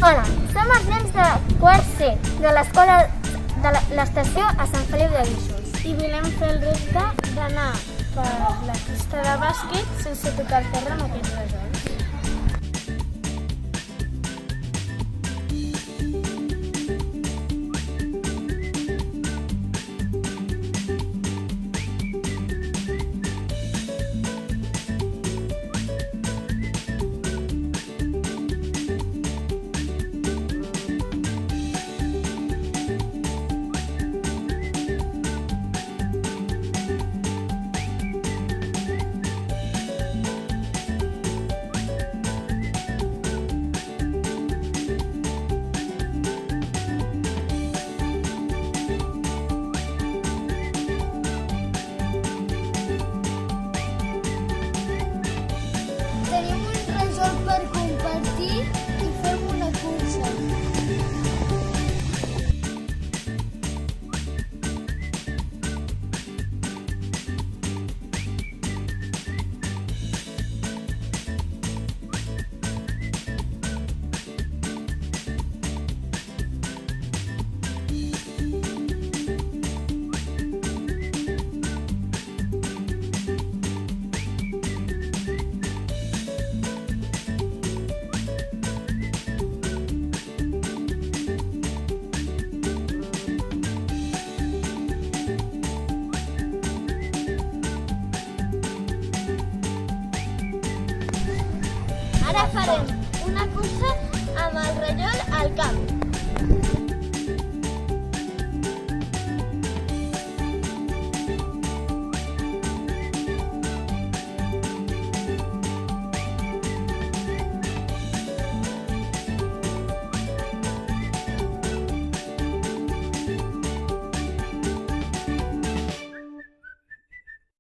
Hola, som els nens de quart C de l'escola de l'estació a Sant Feliu de Guíxols I volem fer el repte d'anar per la pista de bàsquet sense tocar el terra amb aquests resolts. Tenim un resol per compartir i fem una cursa. Ara farem una cursa amb el rellotge al camp.